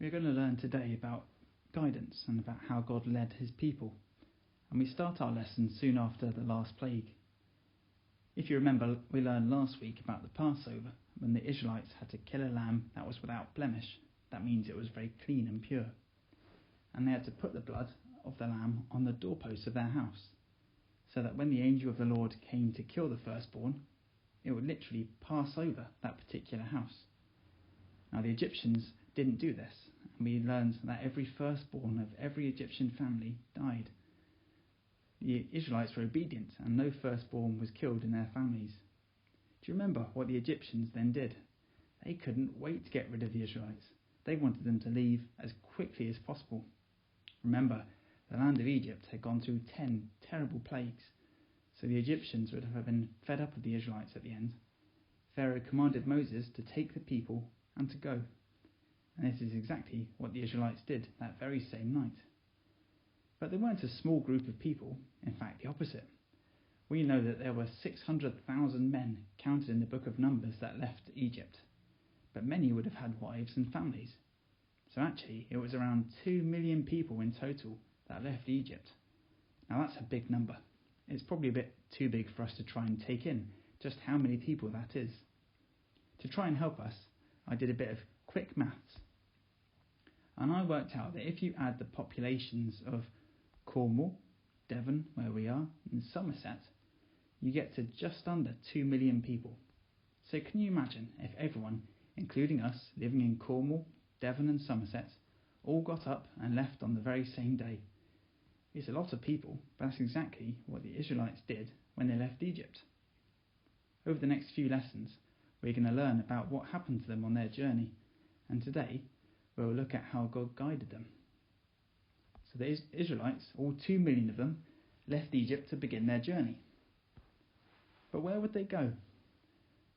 We're going to learn today about guidance and about how God led his people. And we start our lesson soon after the last plague. If you remember, we learned last week about the Passover, when the Israelites had to kill a lamb that was without blemish. That means it was very clean and pure. And they had to put the blood of the lamb on the doorposts of their house, so that when the angel of the Lord came to kill the firstborn, it would literally pass over that particular house. Now the Egyptians didn't do this, and we learned that every firstborn of every Egyptian family died. The Israelites were obedient, and no firstborn was killed in their families. Do you remember what the Egyptians then did? They couldn't wait to get rid of the Israelites. They wanted them to leave as quickly as possible. Remember, the land of Egypt had gone through 10 terrible plagues, so the Egyptians would have been fed up with the Israelites at the end. Pharaoh commanded Moses to take the people and to go. And this is exactly what the Israelites did that very same night. But they weren't a small group of people, in fact the opposite. We know that there were 600,000 men counted in the book of Numbers that left Egypt, but many would have had wives and families. So actually it was around 2 million people in total that left Egypt. Now that's a big number. It's probably a bit too big for us to try and take in just how many people that is. To try and help us, I did a bit of quick maths. And I worked out that if you add the populations of Cornwall, Devon, where we are, and Somerset, you get to just under 2 million people. So can you imagine if everyone, including us, living in Cornwall, Devon and Somerset, all got up and left on the very same day? It's a lot of people, but that's exactly what the Israelites did when they left Egypt. Over the next few lessons, we're going to learn about what happened to them on their journey, and today we'll look at how God guided them. So the Israelites, all 2 million of them, left Egypt to begin their journey. But where would they go?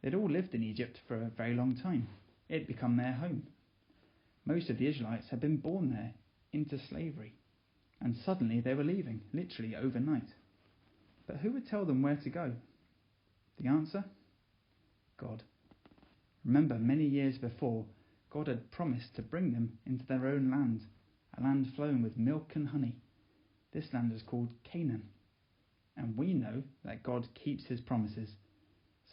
They'd all lived in Egypt for a very long time. It had become their home. Most of the Israelites had been born there into slavery, and suddenly they were leaving, literally overnight. But who would tell them where to go? The answer? God. Remember, many years before, God had promised to bring them into their own land, a land flowing with milk and honey. This land is called Canaan. And we know that God keeps his promises,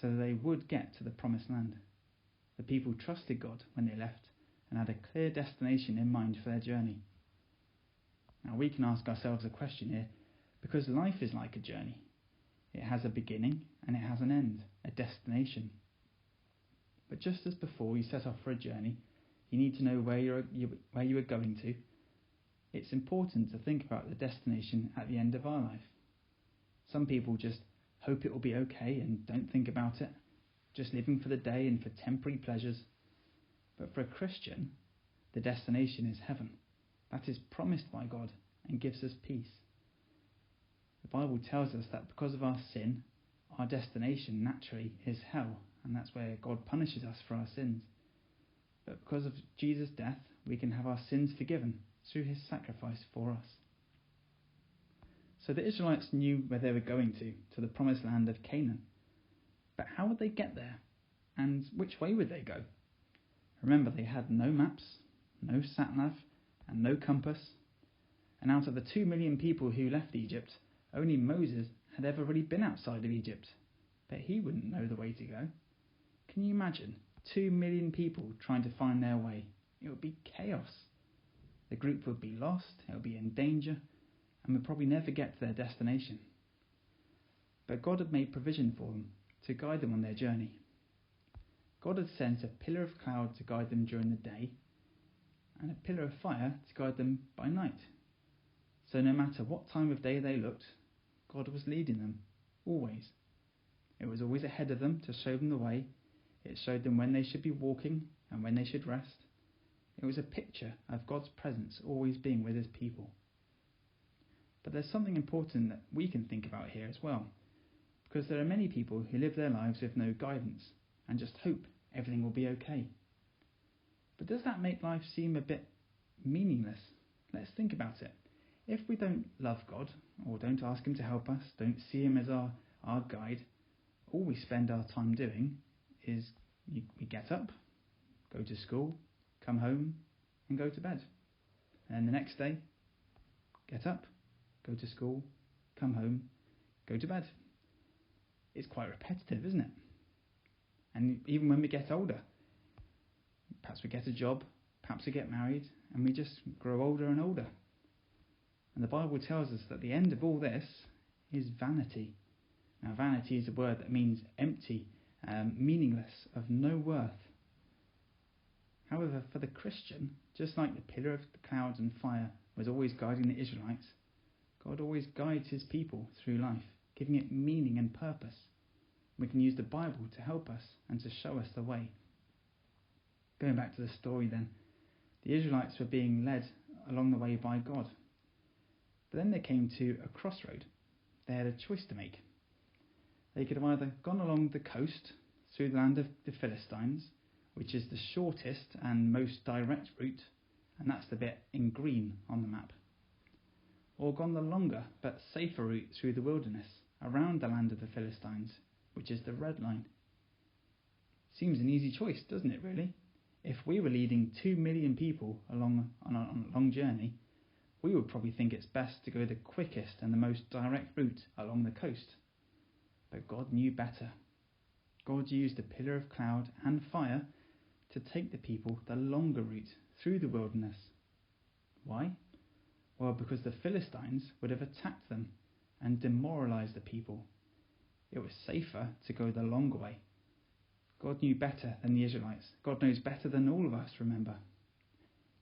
so they would get to the promised land. The people trusted God when they left and had a clear destination in mind for their journey. Now we can ask ourselves a question here, because life is like a journey. It has a beginning and it has an end, a destination. But just as before you set off for a journey, you need to know where you are going to. It's important to think about the destination at the end of our life. Some people just hope it will be okay and don't think about it, just living for the day and for temporary pleasures. But for a Christian, the destination is heaven. That is promised by God and gives us peace. The Bible tells us that because of our sin, our destination naturally is hell, and that's where God punishes us for our sins. But because of Jesus' death, we can have our sins forgiven through his sacrifice for us. So the Israelites knew where they were going to the promised land of Canaan. But how would they get there? And which way would they go? Remember, they had no maps, no sat-nav, and no compass. And out of the 2 million people who left Egypt, only Moses had ever really been outside of Egypt. But he wouldn't know the way to go. Can you imagine 2 million people trying to find their way? It would be chaos. The group would be lost, it would be in danger, and would probably never get to their destination. But God had made provision for them to guide them on their journey. God had sent a pillar of cloud to guide them during the day, and a pillar of fire to guide them by night. So no matter what time of day they looked, God was leading them, always. It was always ahead of them to show them the way. It showed them when they should be walking and when they should rest. It was a picture of God's presence always being with his people. But there's something important that we can think about here as well, because there are many people who live their lives with no guidance and just hope everything will be okay. But does that make life seem a bit meaningless? Let's think about it. If we don't love God, or don't ask him to help us, don't see him as our guide, all we spend our time doing is we get up, go to school, come home, and go to bed. And the next day, get up, go to school, come home, go to bed. It's quite repetitive, isn't it? And even when we get older, perhaps we get a job, perhaps we get married, and we just grow older and older. And the Bible tells us that the end of all this is vanity. Now, vanity is a word that means empty, meaningless, of no worth. However, for the Christian, just like the pillar of the cloud and fire was always guiding the Israelites, God always guides his people through life, giving it meaning and purpose. We can use the Bible to help us and to show us the way. Going back to the story then, the Israelites were being led along the way by God. But then they came to a crossroad. They had a choice to make. They could have either gone along the coast through the land of the Philistines, which is the shortest and most direct route, and that's the bit in green on the map, or gone the longer but safer route through the wilderness, around the land of the Philistines, which is the red line. Seems an easy choice, doesn't it, really? If we were leading 2 million people on a long journey, we would probably think it's best to go the quickest and the most direct route along the coast. But God knew better. God used a pillar of cloud and fire to take the people the longer route through the wilderness. Why? Well, because the Philistines would have attacked them and demoralized the people. It was safer to go the longer way. God knew better than the Israelites. God knows better than all of us, remember.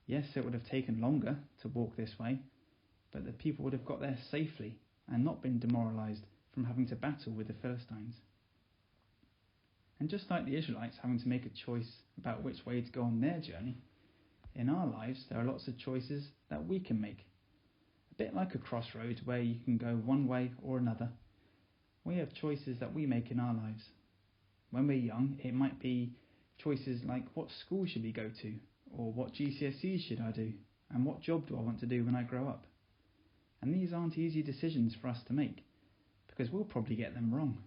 Yes, it would have taken longer to walk this way, but the people would have got there safely and not been demoralized from having to battle with the Philistines. And just like the Israelites having to make a choice about which way to go on their journey, in our lives there are lots of choices that we can make. A bit like a crossroad where you can go one way or another. We have choices that we make in our lives. When we're young, it might be choices like what school should we go to, or what GCSEs should I do, and what job do I want to do when I grow up. And these aren't easy decisions for us to make, because we'll probably get them wrong.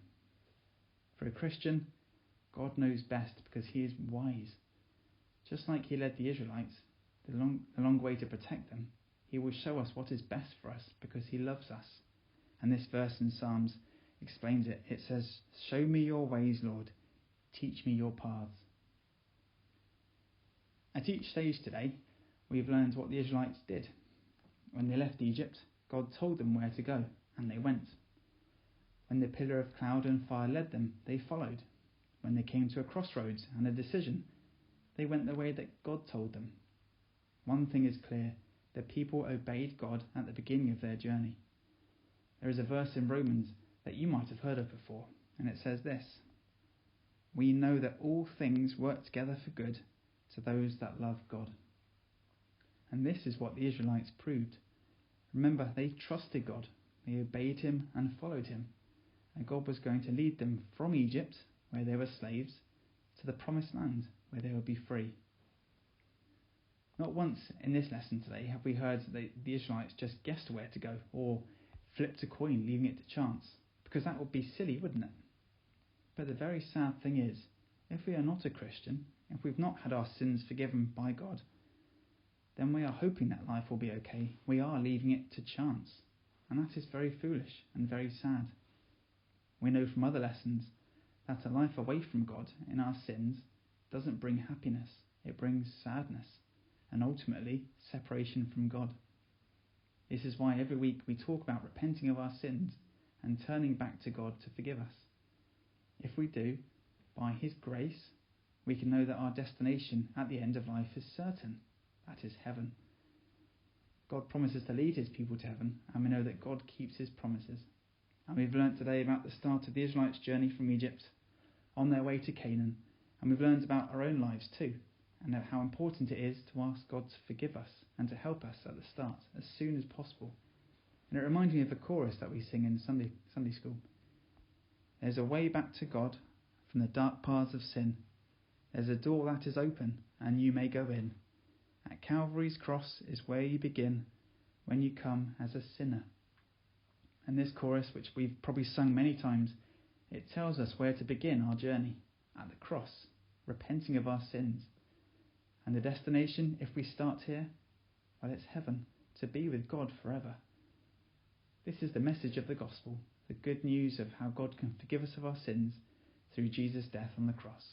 For a Christian, God knows best because he is wise. Just like he led the Israelites the long way to protect them, he will show us what is best for us because he loves us. And this verse in Psalms explains it. It says, "Show me your ways, Lord. Teach me your paths." At each stage today, we've learned what the Israelites did. When they left Egypt, God told them where to go, and they went. When the pillar of cloud and fire led them, they followed. When they came to a crossroads and a decision, they went the way that God told them. One thing is clear, the people obeyed God at the beginning of their journey. There is a verse in Romans that you might have heard of before, and it says this: "We know that all things work together for good to those that love God." And this is what the Israelites proved. Remember, they trusted God, they obeyed him and followed him, and God was going to lead them from Egypt, where they were slaves, to the promised land, where they would be free. Not once in this lesson today have we heard that the Israelites just guessed where to go, or flipped a coin, leaving it to chance, because that would be silly, wouldn't it? But the very sad thing is, if we are not a Christian, if we've not had our sins forgiven by God, then we are hoping that life will be okay. We are leaving it to chance, and that is very foolish and very sad. We know from other lessons that a life away from God in our sins doesn't bring happiness, it brings sadness, and ultimately separation from God. This is why every week we talk about repenting of our sins and turning back to God to forgive us. If we do, by his grace, we can know that our destination at the end of life is certain. That is heaven. God promises to lead his people to heaven, and we know that God keeps his promises. And we've learnt today about the start of the Israelites' journey from Egypt on their way to Canaan, and we've learned about our own lives too, and how important it is to ask God to forgive us and to help us at the start as soon as possible. And it reminds me of a chorus that we sing in Sunday school. There's a way back to God from the dark paths of sin. There's a door that is open and you may go in. At Calvary's cross is where you begin when you come as a sinner. And this chorus, which we've probably sung many times, it tells us where to begin our journey, at the cross, repenting of our sins. And the destination, if we start here, well, it's heaven, to be with God forever. This is the message of the gospel, the good news of how God can forgive us of our sins through Jesus' death on the cross.